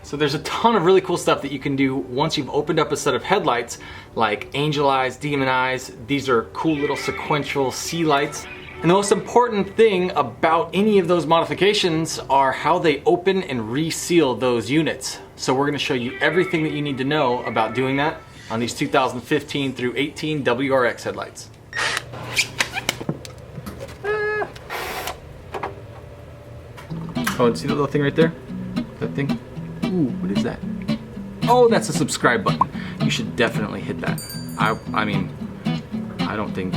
So there's a ton of really cool stuff that you can do once you've opened up a set of headlights, like angel eyes, demon eyes. These are cool little sequential sea lights. And the most important thing about any of those modifications are how they open and reseal those units. So we're gonna show you everything that you need to know about doing that on these 2015 through 18 WRX headlights. Oh, and see the little thing right there? That thing? Ooh, what is that? Oh, that's a subscribe button. You should definitely hit that. I mean, I don't think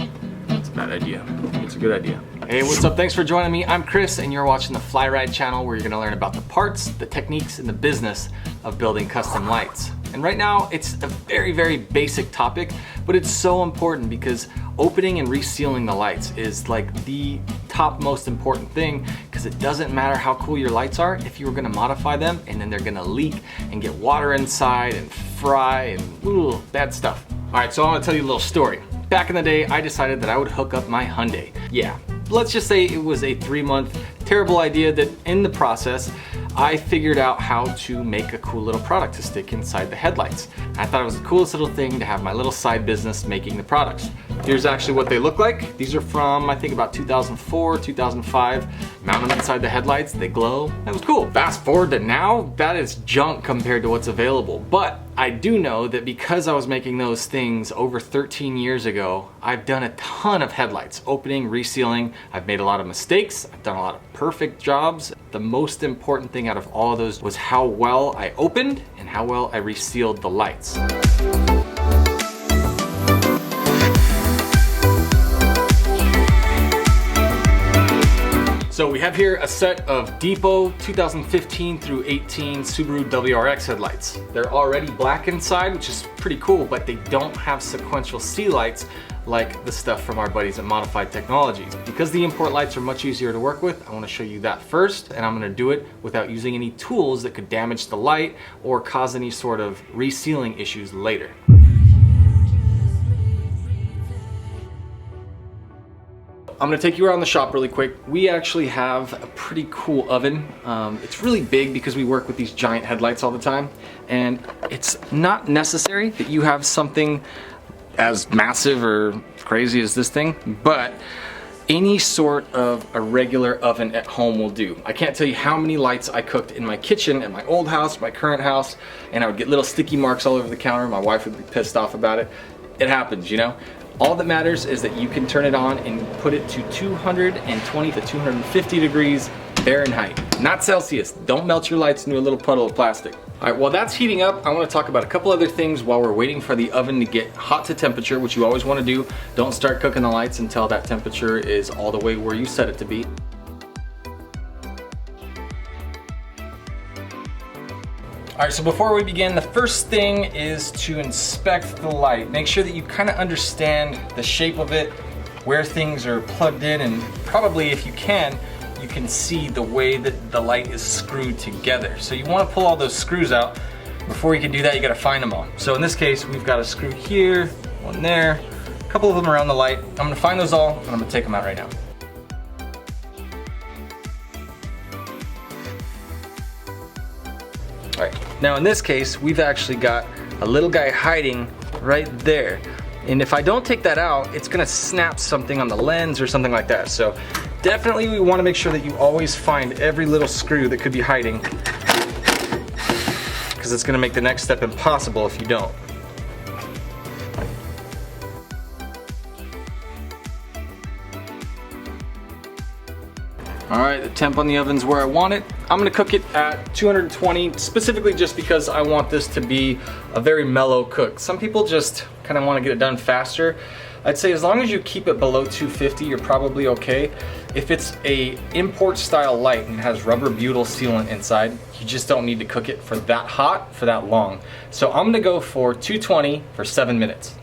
it's a bad idea. It's a good idea. Hey, what's up? Thanks for joining me. I'm Chris, and you're watching the FlyRyde channel, where you're gonna learn about the parts, the techniques, and the business of building custom lights. And right now, it's a very, very basic topic, but it's so important because opening and resealing the lights is like the top most important thing, because it doesn't matter how cool your lights are if you were gonna modify them and then they're gonna leak and get water inside and fry and ooh, bad stuff. All right, so I wanna tell you a little story. Back in the day, I decided that I would hook up my Hyundai. Yeah, let's just say it was a 3-month terrible idea that in the process, I figured out how to make a cool little product to stick inside the headlights. I thought it was the coolest little thing to have my little side business making the products. Here's actually what they look like. These are from, I think, about 2004, 2005. Mount them inside the headlights, they glow. That was cool. Fast forward to now, that is junk compared to what's available. But I do know that because I was making those things over 13 years ago, I've done a ton of headlights, opening, resealing. I've made a lot of mistakes. I've done a lot of perfect jobs. The most important thing out of all of those was how well I opened and how well I resealed the lights. So we have here a set of Depot 2015 through 18 Subaru WRX headlights. They're already black inside, which is pretty cool, but they don't have sequential sea lights like the stuff from our buddies at Modified Technologies. Because the import lights are much easier to work with, I want to show you that first, and I'm going to do it without using any tools that could damage the light or cause any sort of resealing issues later. I'm gonna take you around the shop really quick. We actually have a pretty cool oven. It's really big because we work with these giant headlights all the time. And it's not necessary that you have something as massive or crazy as this thing, but any sort of a regular oven at home will do. I can't tell you how many lights I cooked in my kitchen at my old house, my current house, and I would get little sticky marks all over the counter. My wife would be pissed off about it. It happens, you know? All that matters is that you can turn it on and put it to 220 to 250 degrees Fahrenheit, not Celsius. Don't melt your lights into a little puddle of plastic. All right, while that's heating up, I want to talk about a couple other things while we're waiting for the oven to get hot to temperature, which you always want to do. Don't start cooking the lights until that temperature is all the way where you set it to be. All right, so before we begin, the first thing is to inspect the light. Make sure that you kind of understand the shape of it, where things are plugged in, and probably if you can see the way that the light is screwed together. So you want to pull all those screws out. Before you can do that, you got to find them all. So in this case, we've got a screw here, one there, a couple of them around the light. I'm going to find those all, and I'm going to take them out right now. All right, now in this case, we've actually got a little guy hiding right there. And if I don't take that out, it's gonna snap something on the lens or something like that. So definitely we wanna make sure that you always find every little screw that could be hiding, because it's gonna make the next step impossible if you don't. All right, the temp on the oven's where I want it. I'm gonna cook it at 220, specifically just because I want this to be a very mellow cook. Some people just kind of want to get it done faster. I'd say as long as you keep it below 250, you're probably okay. If it's a import style light and it has rubber butyl sealant inside, you just don't need to cook it for that hot, for that long. So I'm gonna go for 220 for 7 minutes.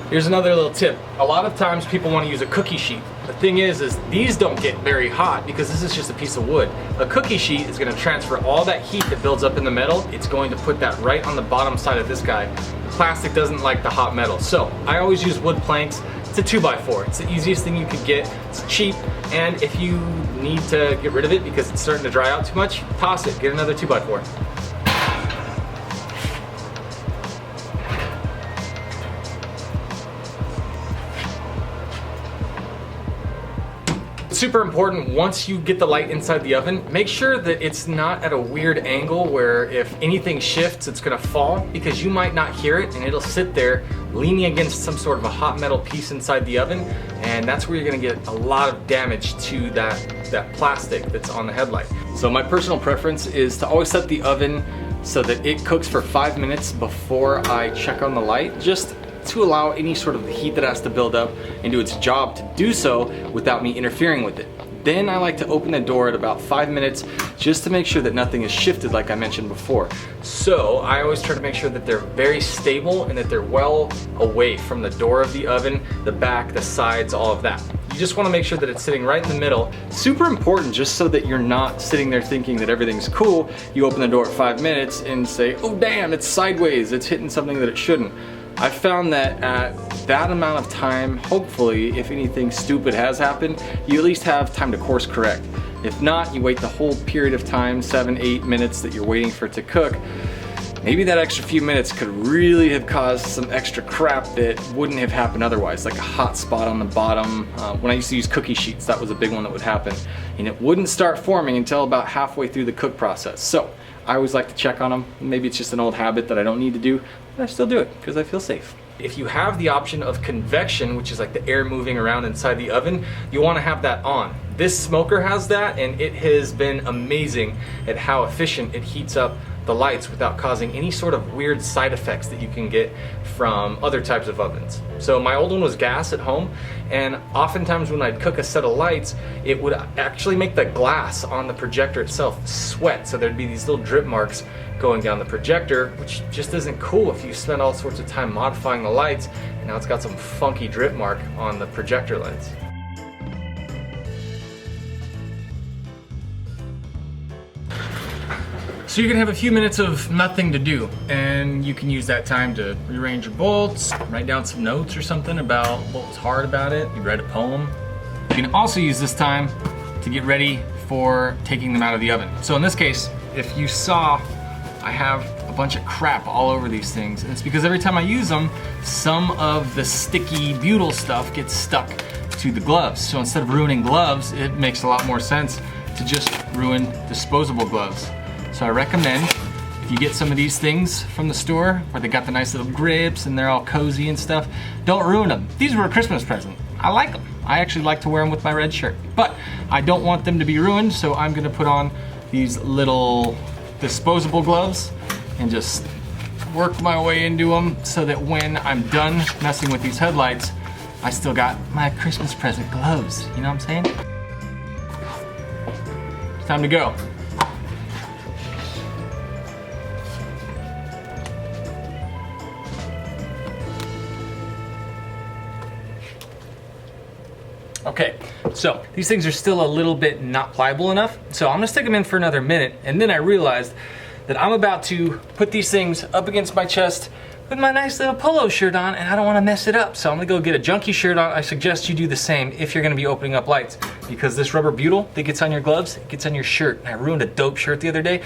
Here's another little tip. A lot of times people want to use a cookie sheet. The thing is these don't get very hot because this is just a piece of wood. A cookie sheet is going to transfer all that heat that builds up in the metal. It's going to put that right on the bottom side of this guy. The plastic doesn't like the hot metal. So I always use wood planks. It's a 2x4. It's the easiest thing you could get. It's cheap, and if you need to get rid of it because it's starting to dry out too much, toss it, get another 2x4. Super important, once you get the light inside the oven, make sure that it's not at a weird angle where if anything shifts, it's gonna fall, because you might not hear it and it'll sit there leaning against some sort of a hot metal piece inside the oven, and that's where you're gonna get a lot of damage to that plastic that's on the headlight. So my personal preference is to always set the oven so that it cooks for 5 minutes before I check on the light, just to allow any sort of heat that has to build up and do its job to do so without me interfering with it. Then I like to open the door at about 5 minutes just to make sure that nothing is shifted like I mentioned before. So I always try to make sure that they're very stable and that they're well away from the door of the oven, the back, the sides, all of that. You just want to make sure that it's sitting right in the middle. Super important, just so that you're not sitting there thinking that everything's cool. You open the door at 5 minutes and say, oh damn, it's sideways, it's hitting something that it shouldn't. I found that at that amount of time, hopefully, if anything stupid has happened, you at least have time to course correct. If not, you wait the whole period of time, 7-8 minutes that you're waiting for it to cook. Maybe that extra few minutes could really have caused some extra crap that wouldn't have happened otherwise, like a hot spot on the bottom. When I used to use cookie sheets, that was a big one that would happen. And it wouldn't start forming until about halfway through the cook process. So I always like to check on them. Maybe it's just an old habit that I don't need to do, but I still do it because I feel safe. If you have the option of convection, which is like the air moving around inside the oven, you want to have that on. This smoker has that, and it has been amazing at how efficient it heats up the lights without causing any sort of weird side effects that you can get from other types of ovens. So my old one was gas at home, and oftentimes when I'd cook a set of lights, it would actually make the glass on the projector itself sweat. So there'd be these little drip marks going down the projector, which just isn't cool if you spend all sorts of time modifying the lights, and now it's got some funky drip mark on the projector lens. So you're gonna have a few minutes of nothing to do, and you can use that time to rearrange your bolts, write down some notes or something about what was hard about it. You read a poem. You can also use this time to get ready for taking them out of the oven. So in this case, if you saw, I have a bunch of crap all over these things, and it's because every time I use them, some of the sticky butyl stuff gets stuck to the gloves. So instead of ruining gloves, it makes a lot more sense to just ruin disposable gloves. So I recommend, if you get some of these things from the store where they got the nice little grips and they're all cozy and stuff, don't ruin them. These were a Christmas present. I like them. I actually like to wear them with my red shirt, but I don't want them to be ruined, so I'm gonna put on these little disposable gloves and just work my way into them so that when I'm done messing with these headlights, I still got my Christmas present gloves. You know what I'm saying? It's time to go. Okay, so these things are still a little bit not pliable enough, so I'm gonna stick them in for another minute, and then I realized that I'm about to put these things up against my chest with my nice little polo shirt on, and I don't wanna mess it up, so I'm gonna go get a junky shirt on. I suggest you do the same if you're gonna be opening up lights, because this rubber butyl that gets on your gloves, it gets on your shirt, and I ruined a dope shirt the other day.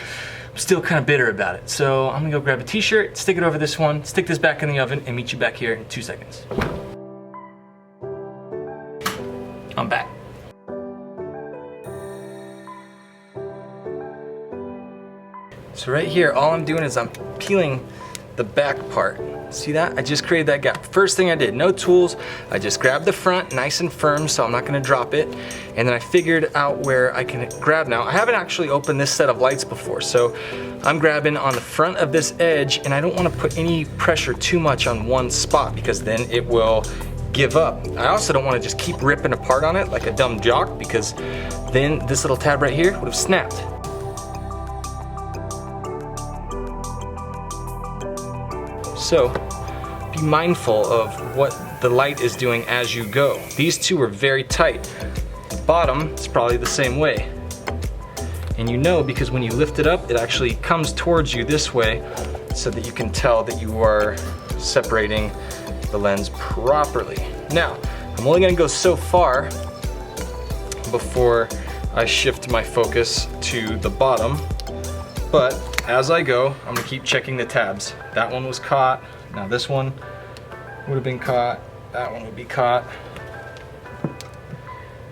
I'm still kind of bitter about it, so I'm gonna go grab a t-shirt, stick it over this one, stick this back in the oven, and meet you back here in 2 seconds. I'm back. So right here, all I'm doing is I'm peeling the back part. See that? I just created that gap. First thing I did, no tools. I just grabbed the front nice and firm so I'm not gonna drop it. And then I figured out where I can grab now. I haven't actually opened this set of lights before, so I'm grabbing on the front of this edge, and I don't wanna put any pressure too much on one spot because then it will give up. I also don't want to just keep ripping apart on it like a dumb jock, because then this little tab right here would have snapped. So be mindful of what the light is doing as you go. These two are very tight. The bottom is probably the same way. And you know, because when you lift it up, it actually comes towards you this way so that you can tell that you are separating the lens properly. Now, I'm only gonna go so far before I shift my focus to the bottom, but as I go, I'm gonna keep checking the tabs. That one was caught. Now this one would have been caught. That one would be caught.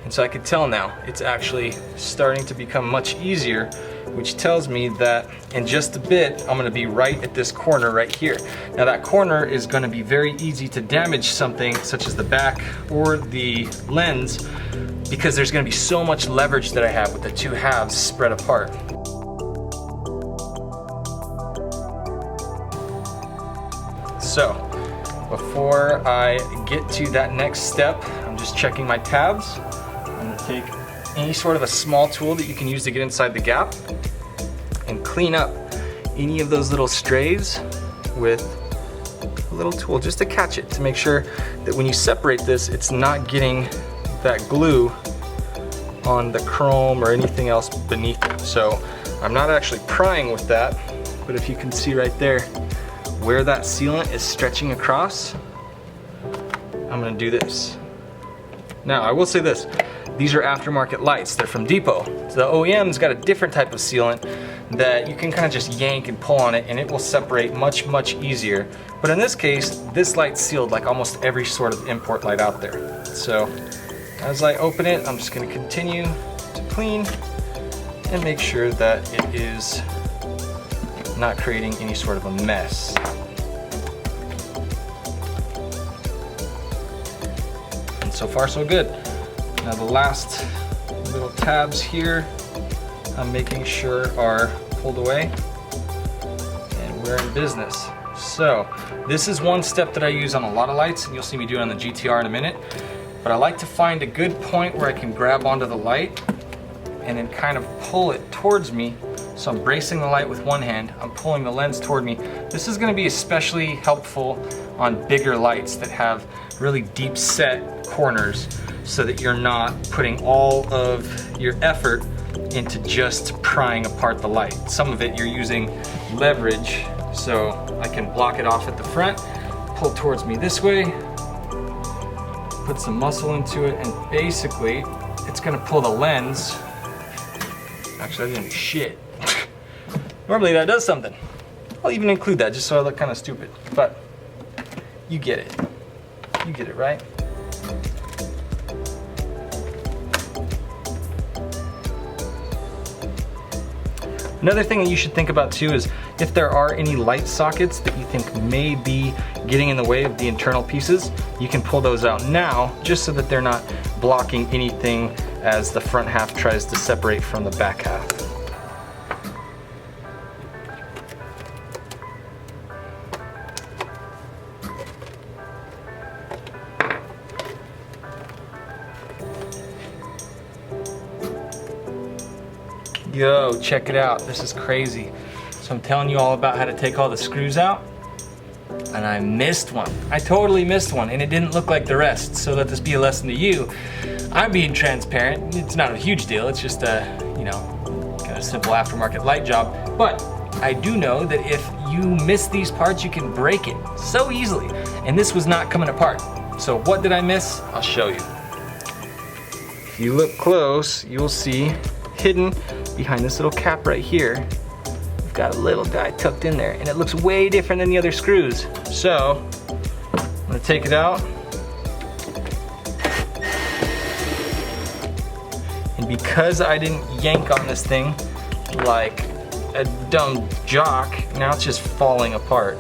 And so I could tell now it's actually starting to become much easier, which tells me that in just a bit, I'm gonna be right at this corner right here. Now that corner is gonna be very easy to damage something such as the back or the lens, because there's gonna be so much leverage that I have with the two halves spread apart. So, before I get to that next step, I'm just checking my tabs. I'm gonna take any sort of a small tool that you can use to get inside the gap and clean up any of those little strays with a little tool just to catch it, to make sure that when you separate this, it's not getting that glue on the chrome or anything else beneath it. So I'm not actually prying with that, but if you can see right there where that sealant is stretching across, I'm gonna do this. Now I will say this, these are aftermarket lights, they're from Depot. So the OEM's got a different type of sealant that you can kind of just yank and pull on it and it will separate much, much easier. But in this case, this light's sealed like almost every sort of import light out there. So as I open it, I'm just gonna continue to clean and make sure that it is not creating any sort of a mess. And so far so good. Now the last little tabs here, I'm making sure are pulled away and we're in business. So this is one step that I use on a lot of lights, and you'll see me do it on the GTR in a minute. But I like to find a good point where I can grab onto the light and then kind of pull it towards me. So I'm bracing the light with one hand, I'm pulling the lens toward me. This is gonna be especially helpful on bigger lights that have really deep set corners, so that you're not putting all of your effort into just prying apart the light. Some of it you're using leverage, so I can block it off at the front, pull towards me this way, put some muscle into it, and basically it's gonna pull the lens. Actually, I didn't do shit. Normally that does something. I'll even include that just so I look kind of stupid, but you get it. You get it, right? Another thing that you should think about too is if there are any light sockets that you think may be getting in the way of the internal pieces, you can pull those out now just so that they're not blocking anything as the front half tries to separate from the back half. Yo, check it out, this is crazy. So I'm telling you all about how to take all the screws out, and I missed one. I totally missed one, and it didn't look like the rest. So let this be a lesson to you. I'm being transparent. It's not a huge deal, it's just a, you know, kind of simple aftermarket light job. But I do know that if you miss these parts, you can break it so easily. And this was not coming apart. So what did I miss? I'll show you. If you look close, you'll see hidden behind this little cap right here, we've got a little guy tucked in there, and it looks way different than the other screws. So I'm gonna take it out, and because I didn't yank on this thing like a dumb jock, now it's just falling apart.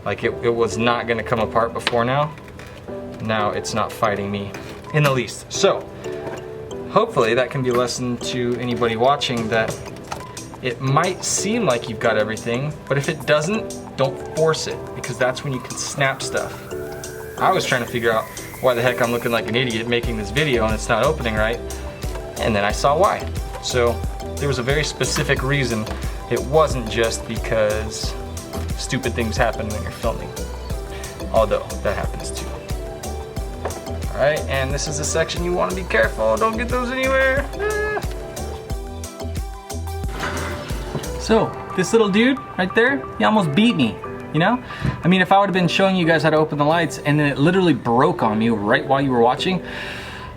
Like it was not gonna come apart before now. Now it's not fighting me in the least. So hopefully that can be a lesson to anybody watching, that it might seem like you've got everything, but if it doesn't, don't force it, because that's when you can snap stuff. I was trying to figure out why the heck I'm looking like an idiot making this video and it's not opening right, and then I saw why. So there was a very specific reason. It wasn't just because stupid things happen when you're filming, although that happens too. Alright, and this is a section you want to be careful, don't get those anywhere. So, this little dude right there, he almost beat me. you know? I mean, if I would have been showing you guys how to open the lights and then it literally broke on me right while you were watching,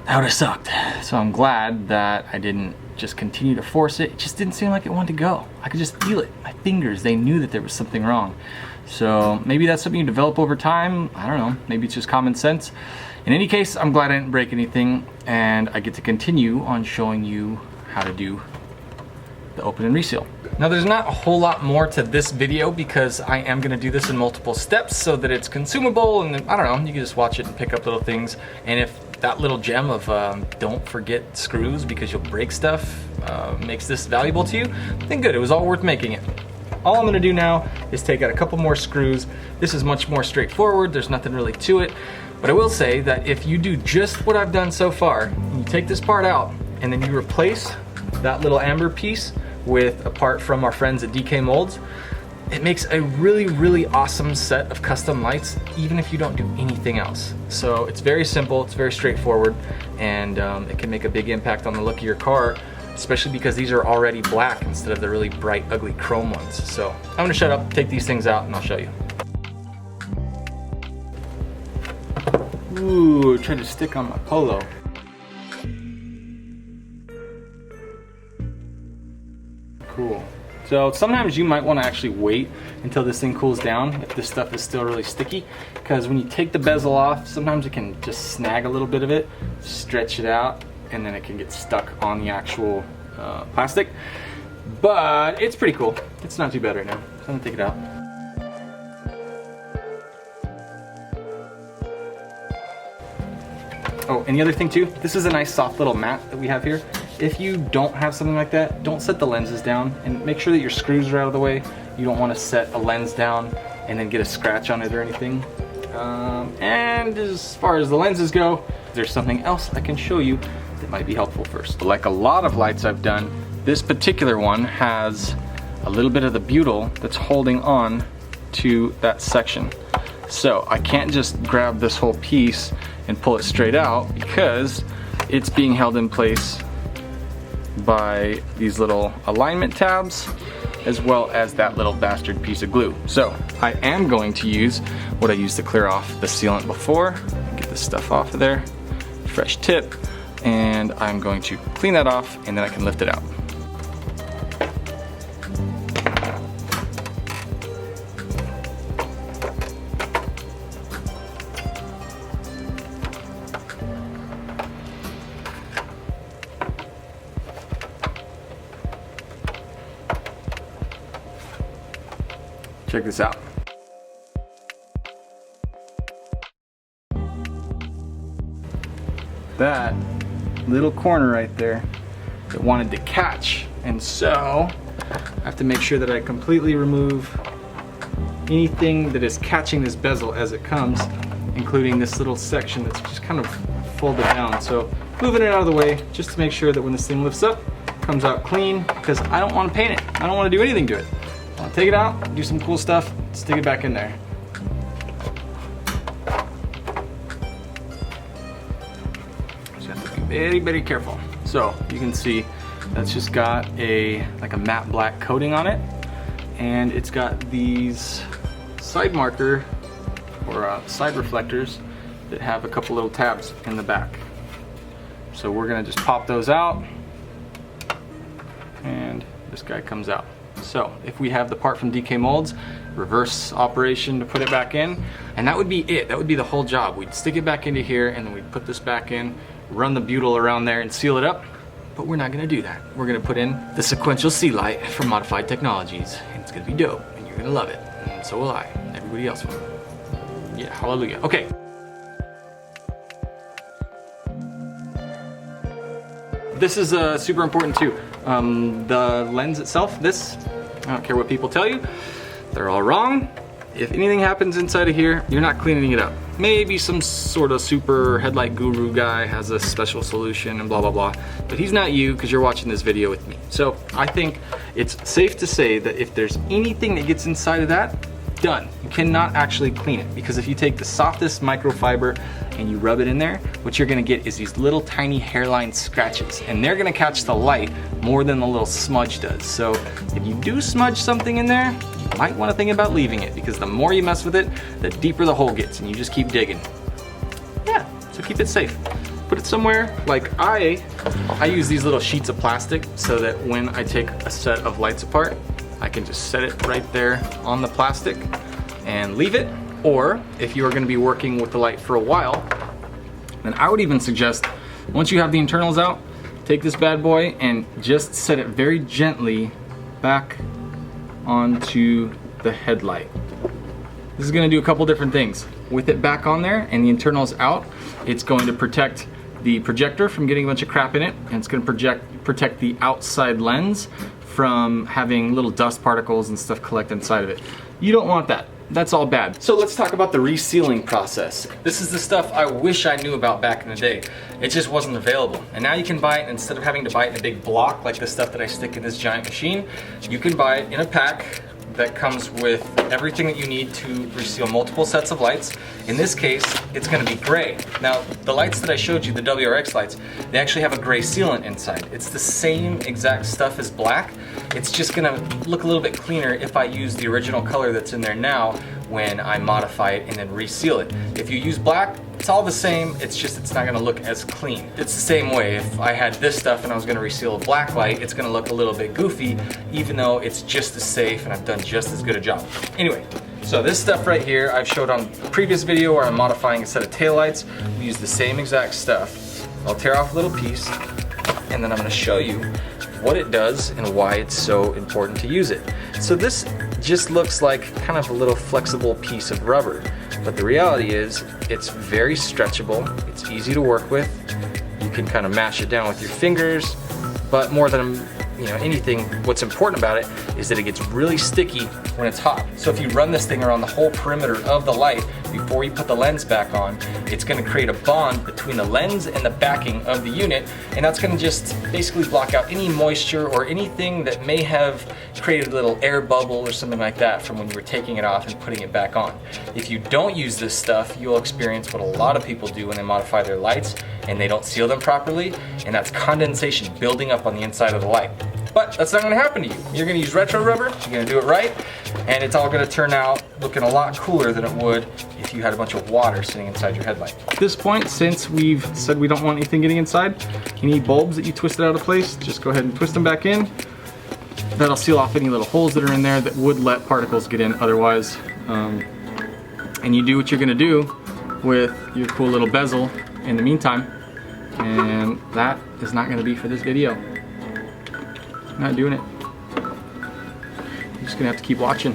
that would have sucked. So I'm glad that I didn't just continue to force it. It just didn't seem like it wanted to go. I could just feel it. My fingers, they knew that there was something wrong. So maybe that's something you develop over time. I don't know, maybe it's just common sense. In any case, I'm glad I didn't break anything, and I get to continue on showing you how to do the open and reseal. Now there's not a whole lot more to this video because I am gonna do this in multiple steps so that it's consumable, and I don't know, you can just watch it and pick up little things. And if that little gem of don't forget screws because you'll break stuff makes this valuable to you, then good, it was all worth making it. All I'm gonna do now is take out a couple more screws. This is much more straightforward, there's nothing really to it. But I will say that if you do just what I've done so far, you take this part out and then you replace that little amber piece with a part from our friends at DK Molds, it makes a really, really awesome set of custom lights, even if you don't do anything else. So it's very simple, it's very straightforward, and it can make a big impact on the look of your car, especially because these are already black instead of the really bright, ugly chrome ones. So I'm gonna shut up, take these things out, and I'll show you. Ooh, tried to stick on my Polo. Cool. So sometimes you might want to actually wait until this thing cools down if this stuff is still really sticky, because when you take the bezel off, sometimes it can just snag a little bit of it, stretch it out, and then it can get stuck on the actual plastic. But it's pretty cool. It's not too bad right now. So I'm gonna take it out. Oh, and the other thing too, this is a nice soft little mat that we have here. If you don't have something like that, don't set the lenses down, and make sure that your screws are out of the way. You don't want to set a lens down and then get a scratch on it or anything. And as far as the lenses go, there's something else I can show you that might be helpful first. Like a lot of lights I've done, this particular one has a little bit of the butyl that's holding on to that section. So I can't just grab this whole piece and pull it straight out because it's being held in place by these little alignment tabs as well as that little bastard piece of glue. So I am going to use what I used to clear off the sealant before. Get this stuff off of there, fresh tip, and I'm going to clean that off and then I can lift it out. Check this out. That little corner right there, it wanted to catch, and so I have to make sure that I completely remove anything that is catching this bezel as it comes, including this little section that's just kind of folded down. So moving it out of the way just to make sure that when this thing lifts up, it comes out clean, because I don't want to paint it. I don't want to do anything to it. I'll take it out, do some cool stuff, stick it back in there. Just have to be very, very careful. So you can see that's just got like a matte black coating on it, and it's got these side marker or side reflectors that have a couple little tabs in the back. So we're gonna just pop those out, and this guy comes out. So if we have the part from DK Molds, reverse operation to put it back in, and that would be it. That would be the whole job. We'd stick it back into here and then we'd put this back in, run the butyl around there and seal it up. But we're not gonna do that. We're gonna put in the Sequential sea light from Modified Technologies, and it's gonna be dope and you're gonna love it. And so will I, everybody else will. Yeah, hallelujah. Okay. This is super important too. The lens itself, this, I don't care what people tell you, they're all wrong. If anything happens inside of here, you're not cleaning it up. Maybe some sort of super headlight guru guy has a special solution and blah, blah, blah. But he's not you because you're watching this video with me. So I think it's safe to say that if there's anything that gets inside of that, done. You cannot actually clean it, because if you take the softest microfiber and you rub it in there, what you're gonna get is these little tiny hairline scratches, and they're gonna catch the light more than the little smudge does. So if you do smudge something in there, you might want to think about leaving it, because the more you mess with it, the deeper the hole gets, and you just keep digging. Yeah, so keep it safe. Put it somewhere, like I use these little sheets of plastic so that when I take a set of lights apart, I can just set it right there on the plastic and leave it. Or if you are going to be working with the light for a while, then I would even suggest, once you have the internals out, take this bad boy and just set it very gently back onto the headlight. This is going to do a couple different things. With it back on there and the internals out, it's going to protect the projector from getting a bunch of crap in it, and it's going to protect the outside lens from having little dust particles and stuff collect inside of it. You don't want that. That's all bad. So let's talk about the resealing process. This is the stuff I wish I knew about back in the day. It just wasn't available. And now you can buy it, instead of having to buy it in a big block like the stuff that I stick in this giant machine, you can buy it in a pack that comes with everything that you need to reseal multiple sets of lights. In this case, it's going to be gray. Now, the lights that I showed you, the WRX lights, they actually have a gray sealant inside. It's the same exact stuff as black. It's just going to look a little bit cleaner if I use the original color that's in there now when I modify it and then reseal it. If you use black, it's all the same, it's just it's not going to look as clean. It's the same way, if I had this stuff and I was going to reseal a black light, it's going to look a little bit goofy, even though it's just as safe and I've done just as good a job. Anyway, so this stuff right here I've showed on a previous video where I'm modifying a set of taillights. We use the same exact stuff. I'll tear off a little piece and then I'm going to show you what it does and why it's so important to use it. So this just looks like kind of a little flexible piece of rubber, but the reality is it's very stretchable, it's easy to work with, you can kind of mash it down with your fingers, but more than anything, what's important about it is that it gets really sticky when it's hot. So if you run this thing around the whole perimeter of the light before you put the lens back on, it's going to create a bond between the lens and the backing of the unit, and that's going to just basically block out any moisture or anything that may have created a little air bubble or something like that from when you were taking it off and putting it back on. If you don't use this stuff, you'll experience what a lot of people do when they modify their lights and they don't seal them properly, and that's condensation building up on the inside of the light. But that's not going to happen to you. You're going to use retro rubber, you're going to do it right, and it's all going to turn out looking a lot cooler than it would if you had a bunch of water sitting inside your headlight. At this point, since we've said we don't want anything getting inside, any bulbs that you twisted out of place, just go ahead and twist them back in. That'll seal off any little holes that are in there that would let particles get in otherwise. And you do what you're going to do with your cool little bezel in the meantime. And that is not going to be for this video. Not doing it. You're just gonna have to keep watching.